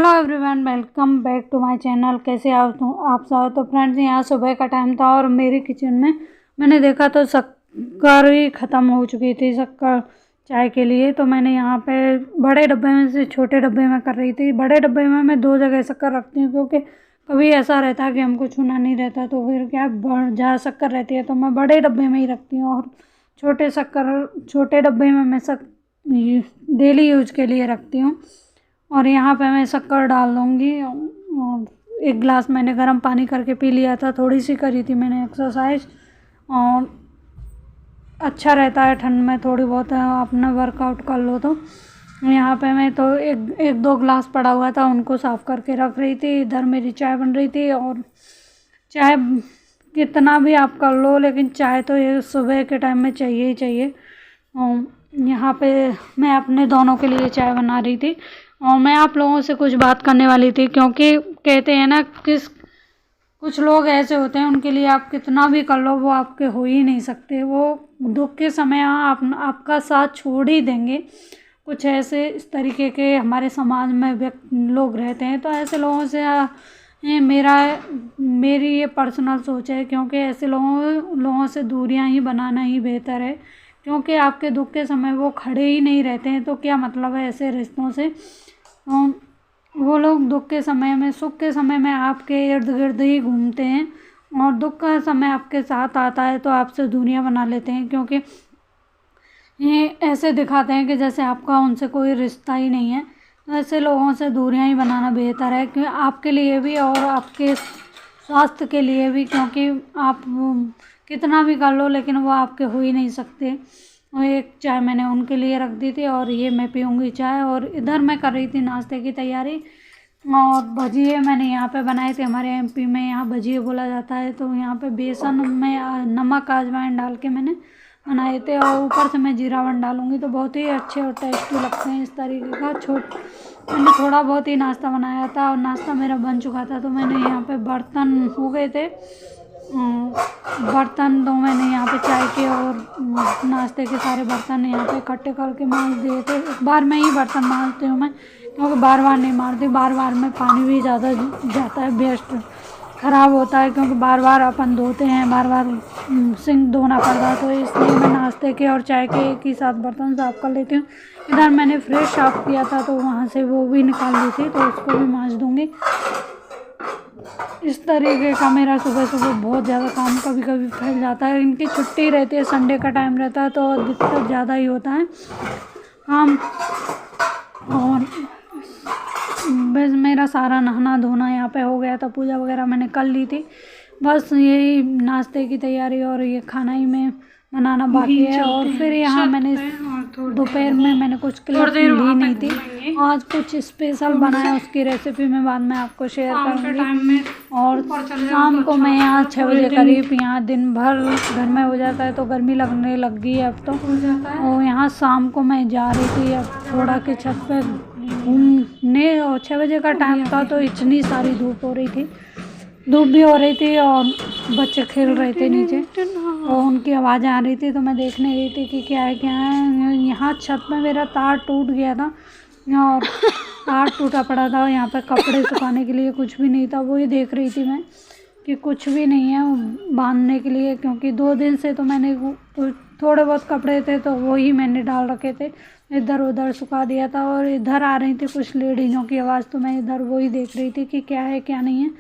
Hello everyone, welcome back to my channel. कैसे आप सब। तो फ्रेंड्स, यहाँ सुबह का टाइम था और मेरी किचन में मैंने देखा तो शक्कर ही ख़त्म हो चुकी थी, शक्कर चाय के लिए। तो मैंने यहाँ पे बड़े डब्बे में से छोटे डब्बे में कर रही थी। बड़े डब्बे में मैं 2 जगह शक्कर रखती हूँ, क्योंकि कभी ऐसा रहता है कि हमको छूना नहीं रहता, तो फिर क्या जहाँ शक्कर रहती है तो मैं बड़े डब्बे में ही रखती हूँ। और छोटे डब्बे में मैं डेली यूज के लिए रखती हूँ। और यहाँ पे मैं शक्कर डाल दूँगी। और 1 गिलास मैंने गर्म पानी करके पी लिया था। थोड़ी सी करी थी मैंने एक्सरसाइज, और अच्छा रहता है ठंड में थोड़ी बहुत अपना वर्कआउट कर लो। तो यहाँ पे मैं तो एक 2 गिलास पड़ा हुआ था, उनको साफ़ करके रख रही थी। इधर मेरी चाय बन रही थी, और चाय कितना भी आप कर लो, लेकिन चाय तो ये सुबह के टाइम में चाहिए ही चाहिए। यहाँ पे मैं अपने दोनों के लिए चाय बना रही थी, और मैं आप लोगों से कुछ बात करने वाली थी। क्योंकि कहते हैं ना, कुछ लोग ऐसे होते हैं, उनके लिए आप कितना भी कर लो वो आपके हो ही नहीं सकते। वो दुख के समय आपका साथ छोड़ ही देंगे। कुछ ऐसे इस तरीके के हमारे समाज में लोग रहते हैं। तो ऐसे लोगों से मेरी ये पर्सनल सोच है, क्योंकि ऐसे लोगों से दूरियां ही बनाना ही बेहतर है। क्योंकि आपके दुख के समय वो खड़े ही नहीं रहते हैं, तो क्या मतलब है ऐसे रिश्तों से। वो लोग दुख के समय में, सुख के समय में आपके इर्द गिर्द ही घूमते हैं, और दुख का समय आपके साथ आता है तो आपसे दूरियां बना लेते हैं। क्योंकि ये ऐसे दिखाते हैं कि जैसे आपका उनसे कोई रिश्ता ही नहीं है। तो ऐसे लोगों से दूरियां ही बनाना बेहतर है, कि आपके लिए भी और आपके स्वास्थ्य के लिए भी। क्योंकि आप कितना भी कर लो, लेकिन वो आपके हो ही नहीं सकते। और एक चाय मैंने उनके लिए रख दी थी, और ये मैं पीऊँगी चाय। और इधर मैं कर रही थी नाश्ते की तैयारी। और भजिए मैंने यहाँ पे बनाए थे। हमारे एमपी में यहाँ भजिए बोला जाता है। तो यहाँ पे बेसन में नमक अजवाइन डाल के मैंने बनाए थे, और ऊपर से मैं जीरावन डालूँगी, तो बहुत ही अच्छे और टेस्टी लगते हैं इस तरीके का। मैंने थोड़ा बहुत ही नाश्ता बनाया था, और नाश्ता मेरा बन चुका था। तो मैंने यहाँ पे बर्तन हो गए थे, बर्तन तो मैंने यहाँ पे चाय के और नाश्ते के सारे बर्तन यहाँ पे इकट्ठे करके मांज दिए थे। एक बार में ही बर्तन मांजती हूँ मैं, क्योंकि बार बार नहीं मारती। बार बार में पानी भी ज़्यादा जाता है, वेस्ट ख़राब होता है। क्योंकि बार बार अपन धोते हैं, बार बार सिंक धोना पड़ता है। तो इसलिए मैं नाश्ते के और चाय के एक ही साथ बर्तन साफ़ कर लेती हूँ। इधर मैंने फ्रिज साफ़ किया था, तो वहाँ से वो भी निकाल ली थी, तो उसको भी मांज दूँगी। इस तरीके का मेरा सुबह सुबह बहुत ज़्यादा काम कभी कभी फैल जाता है। इनकी छुट्टी रहती है, संडे का टाइम रहता है, तो दिक्कत ज़्यादा ही होता है काम। और बस मेरा सारा नहाना धोना यहाँ पे हो गया था, पूजा वगैरह मैंने कर ली थी। बस यही नाश्ते की तैयारी और ये खाना ही में बनाना बाकी है। और फिर यहाँ मैंने दोपहर में मैंने कुछ क्लिप ली नहीं थी। आज कुछ स्पेशल बनाया, उसकी रेसिपी मैं बाद में आपको शेयर करूँगी। और शाम को मैं यहाँ 6 बजे करीब, यहाँ दिन भर घर में हो जाता है तो गर्मी लगने लग गई है अब तो। और यहाँ शाम को मैं जा रही थी अब थोड़ा के छत पे घूमने, और 6 बजे का टाइम था, तो इतनी सारी धूप हो रही थी, धूप भी हो रही थी, और बच्चे खेल रहे थे नीचे, और उनकी आवाज़ें आ रही थी। तो मैं देखने गई थी कि क्या है। यहाँ छत में मेरा तार टूट गया था, और तार टूटा पड़ा था। यहाँ पे कपड़े सुखाने के लिए कुछ भी नहीं था, वही देख रही थी मैं कि कुछ भी नहीं है बांधने के लिए। क्योंकि 2 दिन से तो मैंने थोड़े बहुत कपड़े थे, तो वही मैंने डाल रखे थे, इधर उधर सुखा दिया था। और इधर आ रही थी कुछ लेडीज़ों की आवाज़, तो मैं इधर वही देख रही थी कि क्या है क्या नहीं है।